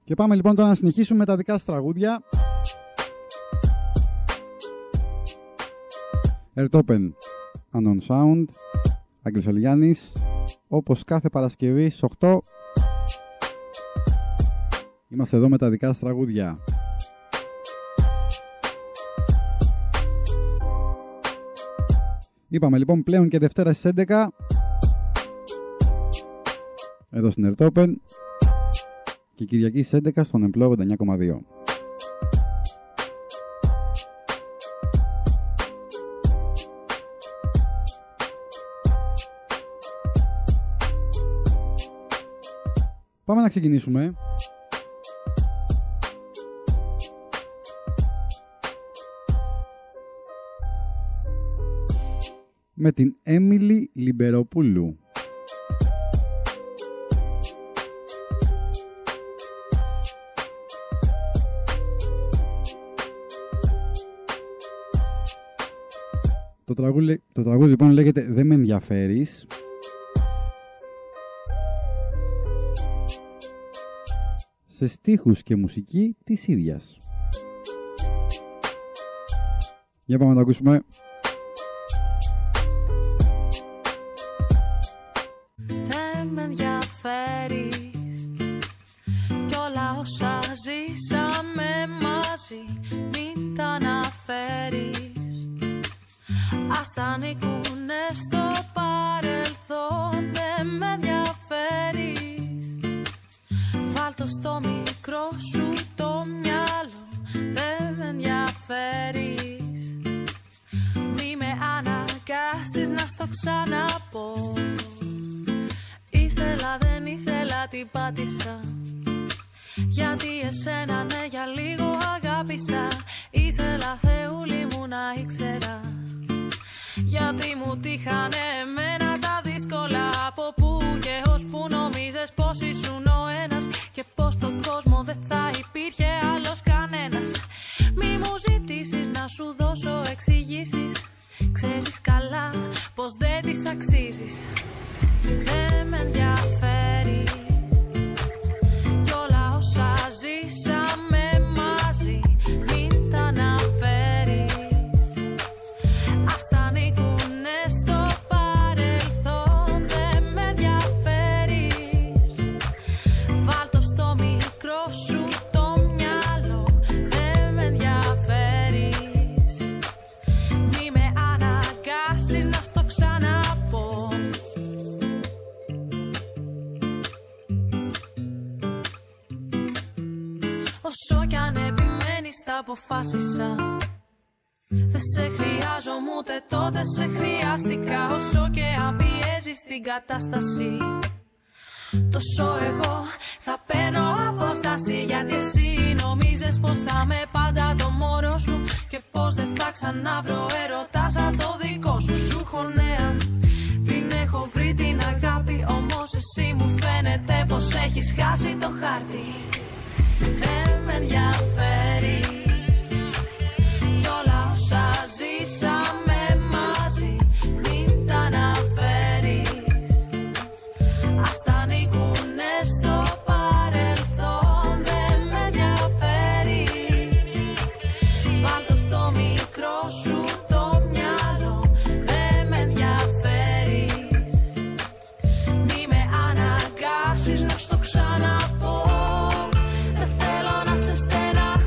Και πάμε λοιπόν τώρα να συνεχίσουμε με τα δικά σας τραγούδια. Airtopen, Unknown Sound, Άγγελος Αλιγιάννης, όπως κάθε Παρασκευή στις 8. Είμαστε εδώ με τα δικά σας τραγούδια. Είπαμε λοιπόν πλέον και Δευτέρα στις 11 εδώ στην Airtopen και Κυριακή στις 11 στον Emplo 89,2. Πάμε να ξεκινήσουμε. Με την Έμιλι Λιμπεροπούλου. Το τραγούδι λοιπόν λέγεται «Δεν με ενδιαφέρεις». Σε στίχους και μουσική της ίδιας. Για πάμε να το ακούσουμε. Δεν με ενδιαφέρεις κι όλα όσα ζήσαμε μαζί μην τα αναφέρεις. Ας τα ανήκουνε στο παρελθόν. Δεν με ενδιαφέρεις. Βάλ' το στο μικρό σου το μυαλό. Δεν με ενδιαφέρεις. Μη με αναγκάσεις να στο ξαναπώ. Ήθελα δεν ήθελα την πάτησα. Γιατί εσένα ναι για λίγο αγάπησα. Ήθελα Θεούλη μου να ήξερα. Γιατί μου τύχανε εμένα τα δύσκολα. Από πού και ως που νομίζες πως ήσουν ο ένας. Και πως στον κόσμο δεν θα υπήρχε άλλος κανένας. Μη μου ζητήσεις να σου δώσω εξηγήσεις. Ξέρεις καλά πως δεν τις αξίζεις. Δεν με ενδιαφέρεις κι όλα όσα ζήσαμε μαζί μην τα αναφέρεις. Ας τα ανήκουνε στο παρελθόν. Δεν με ενδιαφέρεις. Βάλ' το στο μικρό σου το μυαλό. Δεν με ενδιαφέρεις. Μη με αναγκάσεις να στο ξαναπώ. Όσο κι αν επιμένεις τα αποφάσισα. Δεν σε χρειάζομαι ούτε τότε σε χρειάστηκα. Όσο και αν πιέζεις την κατάσταση τόσο εγώ θα παίρνω απόσταση. Γιατί εσύ νομίζεις πως θα είμαι πάντα το μωρό σου. Και πως δεν θα ξαναβρω έρωτα σαν το δικό σου. Σου έχω νέα, την έχω βρει την αγάπη. Όμως εσύ μου φαίνεται πως έχεις χάσει το χάρτη. Δεν με ενδιαφέρεις κι όλα όσα ζήσαμε μαζί μην τα αναφέρεις. Ας τα ανήκουνε στο παρελθόν. Δεν με ενδιαφέρεις. Βάλ' το στο μικρό σου το μυαλό. Δεν με ενδιαφέρεις. Μη με αναγκάσεις να στο ξαναπώ. Δεν θέλω να σε στεναχωρήσω.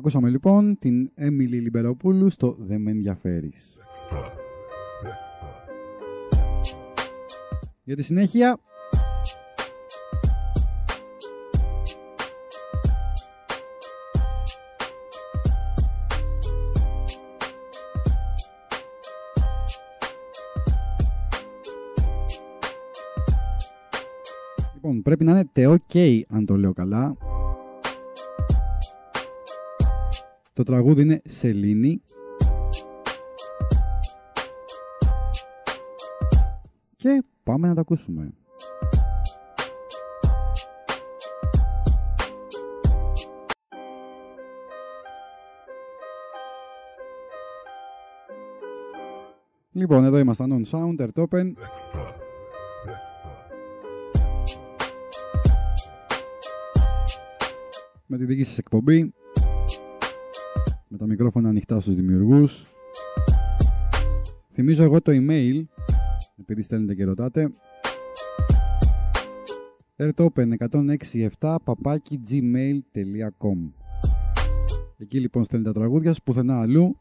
Ακούσαμε λοιπόν την Έμιλη Λιμπεροπούλου στο «Δεν με ενδιαφέρεις». Για τη συνέχεια λοιπόν, πρέπει να είναι TOK αν το λέω καλά. Το τραγούδι είναι Σελήνη. Και πάμε να τα ακούσουμε. Λοιπόν, εδώ ήμασταν on sound, Ertopen. Με τη δική σας εκπομπή. Με τα μικρόφωνα ανοιχτά στους δημιουργούς. Θυμίζω εγώ το email, επειδή στέλνετε και ρωτάτε. ertopen1067@gmail.com. Εκεί λοιπόν στέλνετε τα τραγούδια σας, πουθενά αλλού.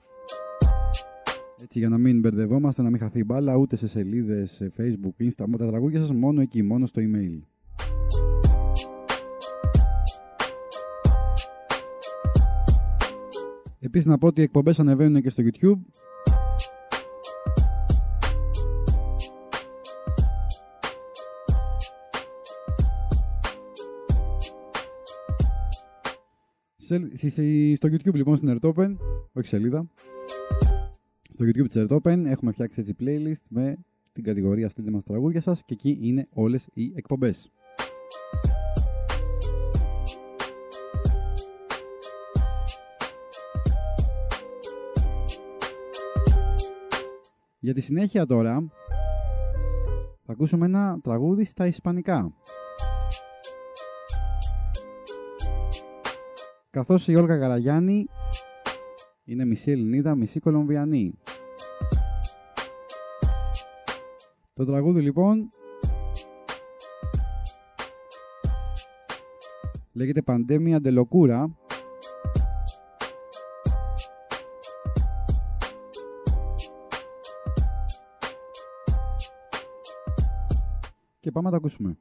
Έτσι για να μην μπερδευόμαστε, να μην χαθεί μπάλα ούτε σε σελίδες, σε Facebook, Insta. Τα τραγούδια σας μόνο εκεί, μόνο στο email. Επίσης να πω ότι οι εκπομπές ανεβαίνουν και στο YouTube. Στο YouTube λοιπόν στην Ertopen, όχι σελίδα, στο YouTube της Ertopen έχουμε φτιάξει έτσι playlist με την κατηγορία «Στείλτε μας τραγούδια σας» και εκεί είναι όλες οι εκπομπές. Για τη συνέχεια τώρα θα ακούσουμε ένα τραγούδι στα ισπανικά. Καθώς η Όλγα Γαραγιάννη είναι μισή Ελληνίδα, μισή Κολομβιανή. Το τραγούδι λοιπόν λέγεται Pandemia de Locura. Και πάμε να τα ακούσουμε.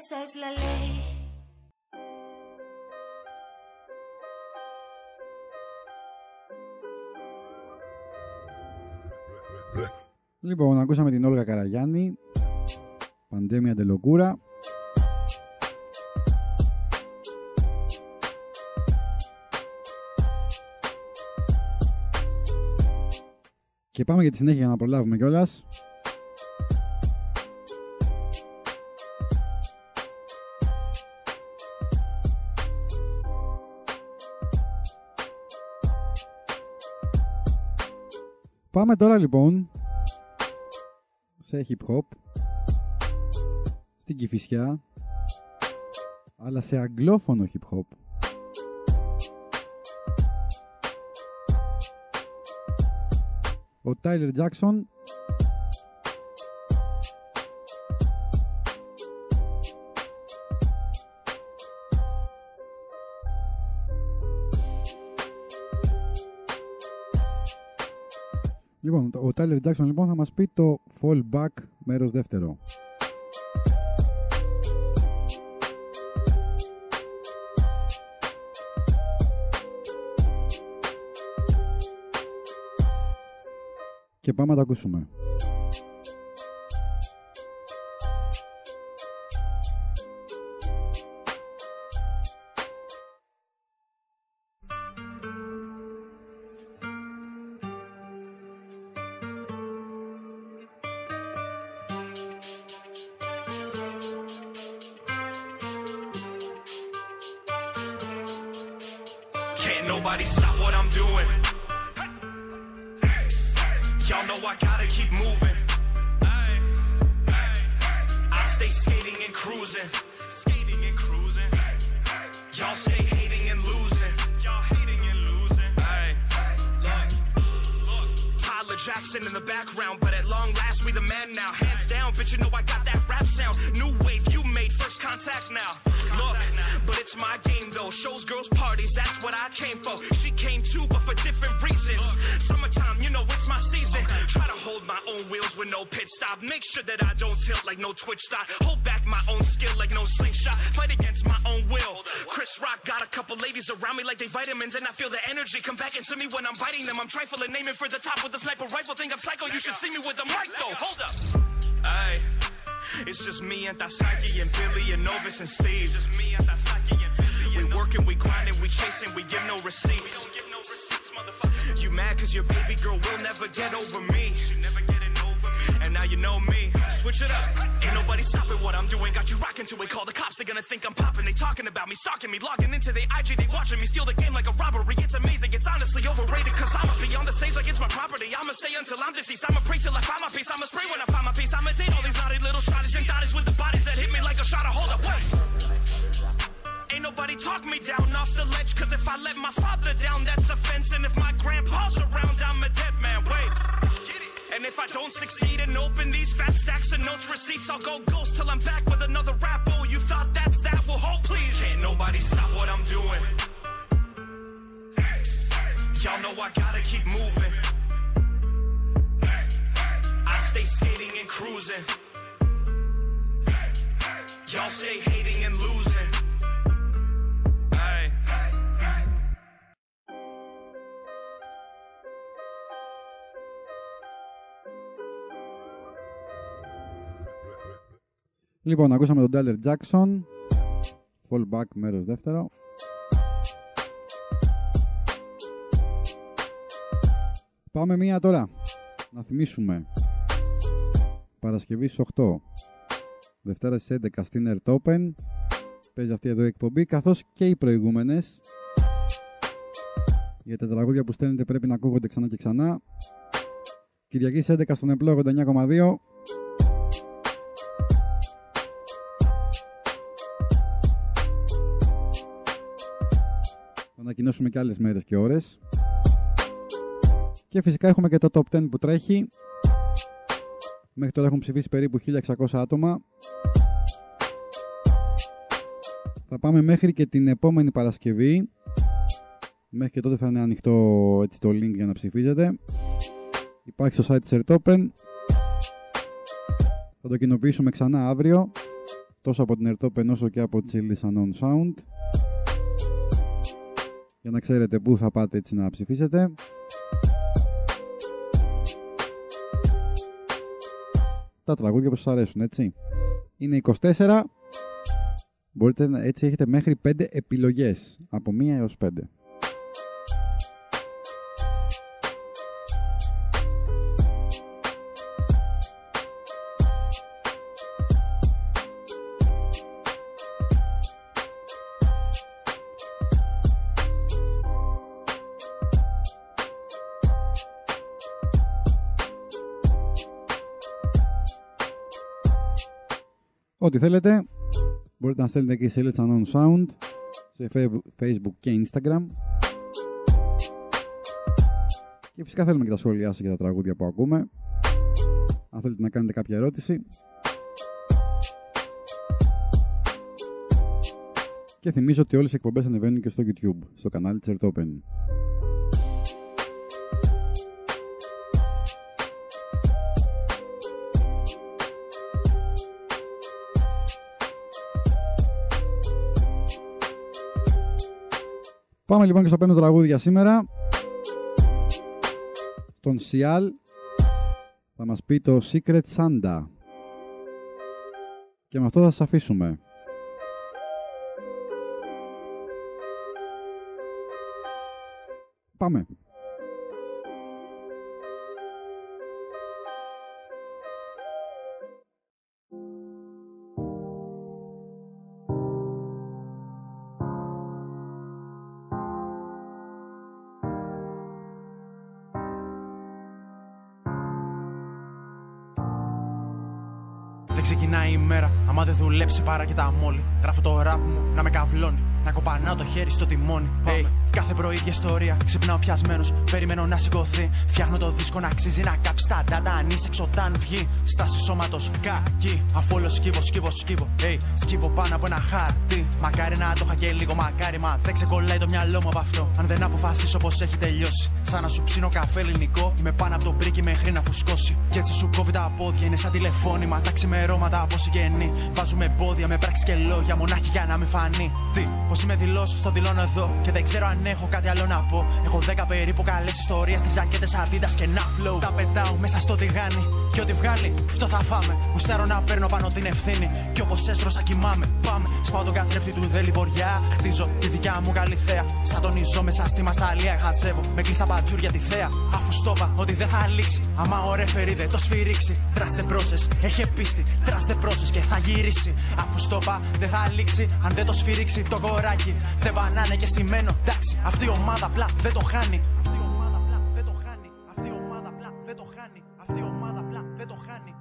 princesse Lele. Λοιπόν, ακούσαμε την Όλγα Καραγιάννη, Παντέμια Ντελοκούρα. Και πάμε για τη συνέχεια για να προλάβουμε κιόλας. Πάμε τώρα λοιπόν σε hip hop, στην Κηφισιά, αλλά σε αγγλόφωνο hip hop. Ο Tyler Jackson Λοιπόν, ο Tyler Jackson λοιπόν θα μας πει το Fall Back μέρος δεύτερο. Και πάμε να το ακούσουμε. Can't nobody stop what I'm doing. Y'all know I gotta keep moving. I stay skating and cruising. Skating and cruising. Y'all stay hating and losing. Y'all hating and losing. Look. Tyler Jackson in the background, but at long last we the man now. Hands down, bitch, you know I got that rap sound. New wave, you made first contact now. Look, but it's my game though. Shows, girls, parties, that's what I came for. She came too, but for different reasons. Summertime, you know it's my season. Try to hold my own wheels with no pit stop. Make sure that I don't tilt like no Twitch thought. Hold back my own skill like no slingshot. Fight against my own will. Chris Rock got a couple ladies around me like they vitamins, and I feel the energy come back into me when I'm biting them. I'm trifling, naming for the top with a sniper rifle. Think I'm psycho, you should see me with a mic though. Hold up. Aye. It's just me and Tasaki and Billy and Novus and Steve. Just me and Tasaki and Billy. We working, we grinding, we chasing, we give no receipts. We don't give no receipts, motherfucker. You mad cause your baby girl will never get over me. She never getting over me. And now you know me. Switch it up. Ain't nobody stopping what I'm doing. Got you rocking to it. Call the cops, they're gonna think I'm popping. They talking about me, stalking me, logging into the IG. They watching me steal the game like a robbery. It's amazing, it's honestly overrated. Cause I'ma be on the stage like it's my property. I'ma stay until I'm deceased. I'ma pray till I find my peace. I'ma spray when I find my peace. I'ma date all these naughty little shotties and thotties with the bodies that hit me like a shot of hold up. Wait. Ain't nobody talk me down off the ledge. Cause if I let my father down, that's offense. And if my grandpa's around, I'm a dead man. Wait. And if I don't succeed and open these fat stacks of notes receipts, I'll go ghost till I'm back with another rap. Oh, you thought that's that? Well, hold please. Can't nobody stop what I'm doing. Y'all know I gotta keep moving. I stay skating and cruising. Y'all stay hating and losing. Aye. Λοιπόν, ακούσαμε τον Tyler Jackson, Fall Back μέρος δεύτερο. Πάμε μία τώρα, να θυμίσουμε. Παρασκευή στις 8, Δευτέρα στις 11 στην Earth Open. Παίζει αυτή εδώ η εκπομπή, καθώς και οι προηγούμενες. Για τα τραγούδια που στέλνετε πρέπει να ακούγονται ξανά και ξανά. Κυριακή στις 11 στον Εμπλό 89,2. Θα ανακοινώσουμε και άλλες μέρες και ώρες. Και φυσικά έχουμε και το Top 10 που τρέχει. Μέχρι τώρα έχουν ψηφίσει περίπου 1600 άτομα. Θα πάμε μέχρι και την επόμενη Παρασκευή. Μέχρι και τότε θα είναι ανοιχτό έτσι το link για να ψηφίζετε. Υπάρχει στο site της Earth Open. Θα το κοινοποιήσουμε ξανά αύριο. τόσο από την Airtopen όσο και από Chili's Unknown Sound. Για να ξέρετε πού θα πάτε έτσι να ψηφίσετε. Τα τραγούδια που σας αρέσουν, έτσι. Είναι 24. Μπορείτε να, έτσι έχετε μέχρι 5 επιλογές. Από 1 έως 5. Ό,τι θέλετε, μπορείτε να στέλνετε και σε Let's Unknown Sound, σε Facebook και Instagram. Και φυσικά θέλουμε και τα σχόλιά σας για τα τραγούδια που ακούμε. Αν θέλετε να κάνετε κάποια ερώτηση. Και θυμίζω ότι όλες οι εκπομπές ανεβαίνουν και στο YouTube, στο κανάλι της Airtopen. Πάμε λοιπόν και στο 5ο τραγούδι για σήμερα. Τον Σιάλ θα μας πει το Secret Santa. Και με αυτό θα σας αφήσουμε. Πάμε. Δεν ξεκινάει η μέρα, άμα δεν δουλέψει παρά και τα μόλι. Γράφω το ράπ μου να με καυλώνει, να κοπανάω το χέρι στο τιμόνι. Hey, κάθε πρωί ίδια ιστορία, ξυπνάω πιασμένος, περιμένω να σηκωθεί. Φτιάχνω το δίσκο να αξίζει να κάψει τα ντάτα, αν είσαι εξωτάν βγει. Στάση σώματος κακή, αφού όλο σκύβω. Hey, σκύβω πάνω από ένα χάρτη. Μακάρι να το είχα και λίγο μακάρι, μα δεν ξεκολλάει το μυαλό μου από αυτό. Αν δεν αποφασίσω πως έχει τελειώσει, σαν να σου ψήνω καφέ ελληνικό. Είμαι πάνω από το πρίκι μέχρι να φουσκώσει. Κι έτσι σου κόβει τα πόδια, είναι σαν τηλεφώνημα. Τα ξημερώματα από συγγενή. Βάζουμε εμπόδια με πράξεις και λόγια, μονάχη για να μην φανεί. Τι, πως είμαι δηλός, στο δηλώνω εδώ. Και δεν ξέρω αν έχω κάτι άλλο να πω. Έχω 10 περίπου καλές ιστορίες, 3 ζακέτες Adidas και ένα flow. Τα πετάω μέσα στο τηγάνι. Και ό,τι βγάλει, αυτό θα φάμε. Γουστάρω να παίρνω πάνω την ευθύνη. Κι όπως έστρωσα κοιμάμαι. Πάμε, σπάω τον καθρέφτη του δέλη βοριά. Χτίζω τη δικιά μου καλή θέα. Σαν τονίζω μέσα στη μασαλία. Χαζεύω με κλειστά πατζούρια τη θέα. Αφού στόπα ότι δεν θα λήξει. Άμα ο ρεφερί δεν το σφυρίξει. Τράστε πρόσες, έχει πίστη. Τράστε πρόσες και θα γυρίσει. Αφού στόπα δεν θα λήξει. Αν δεν το σφυρίξει το κοράκι. Δεν πανάνε και στημένο. Εντάξει, αυτή η ομάδα απλά δεν το χάνει. Αυτή η ομάδα απλά δεν το χάνει. Αυτή η ομάδα απλά δεν το χάνει. Αυτή η ομάδα απλά δεν το χάνει.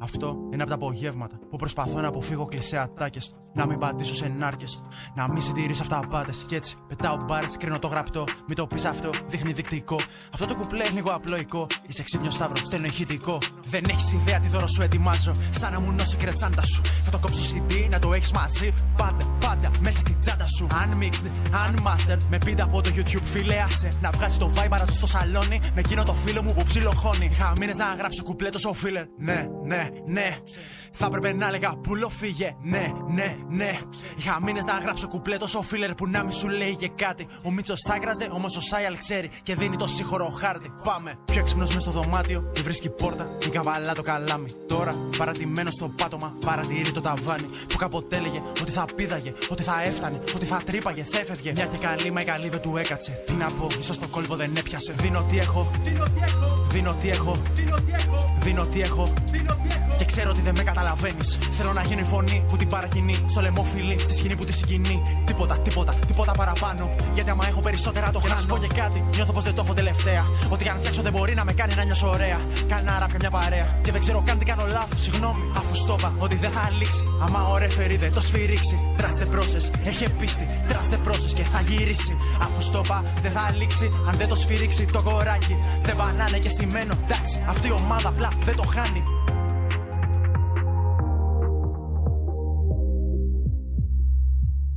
Αυτό είναι από τα απογεύματα που προσπαθώ να αποφύγω κλισέ ατάκες. Να μην πατήσω σε νάρκες, να μην συντηρήσω αυταπάτες. Κι έτσι πετάω μπάρες, κρίνω το γραπτό. Μην το πεις αυτό, δείχνει δεικτικό. Αυτό το κουπλέ είναι λίγο απλοϊκό. Είσαι ξύπνιο σταύρο, στέλνω ηχητικό. Δεν έχεις ιδέα τι δώρο σου ετοιμάζω. Σαν να μου νώσει κρετσάντα σου. Θα το κόψω CD, να το έχεις μαζί. Πάντα μέσα στην τσάντα σου. Unmixed, unmastered. Με πίντα από το YouTube, φίλε άσε. Να βγάζει το vibe παραζω στο σαλόνι. Με εκείνο το φίλο μου που ψιλοχώνει. Είχα μήνες να γράψω κουπλέ τόσο φίλερ. Ναι. Θα έπρεπε να έλεγα πουλο φύγε. Ναι. Είχα μήνες να γράψω κουπλέ τόσο φίλερ που να μη σου λέει και κάτι. Ο Μίτσος θα γκράζε, όμως ο Σάιαλ ξέρει και δίνει το σύγχωρο χάρτη. Πάμε. Πιο έξυπνος μες στο δωμάτιο, τη βρίσκει πόρτα. Την καβαλά το καλάμι. Τώρα παρατημένο στο πάτωμα, παρατηρεί το ταβάνι. Που κάποτε έλεγε ότι θα πήδαγε, ότι θα έφτανε, ότι θα τρύπαγε, θα έφευγε. Μια και καλή, μα η καλή δεν του έκατσε. Τι να πω, ίσως το κόλπο δεν έπιασε. Δίνω τι έχω. Και ξέρω ότι δεν με καταλαβαίνεις. Θέλω να γίνω η φωνή που την παρακινεί. Στο λαιμό φιλί, στη σκηνή που τη συγκινεί. Τίποτα παραπάνω. Γιατί άμα έχω περισσότερα το χάνω. Και να σου πω και κάτι, νιώθω πως δεν το έχω τελευταία. Ότι κι αν φτιάξω δεν μπορεί να με κάνει να νιώσω ωραία. Κανένα ραπ και μια παρέα. Και δεν ξέρω καν τι κάνω λάθος, συγγνώμη. Αφού στόπα ότι δεν θα λήξει. Άμα ο ρεφερί δεν το σφυρίξει. Τράστε πρόσες, έχει πίστη. Τράστε πρόσες και θα γυρίσει. Αφού στόπα δεν θα λήξει. Αν δεν το σφυρίξει το κοράκι. Δεν πανάνε και στημένο. Εντάξει, αυτή η ομάδα απλά δεν το χάνει.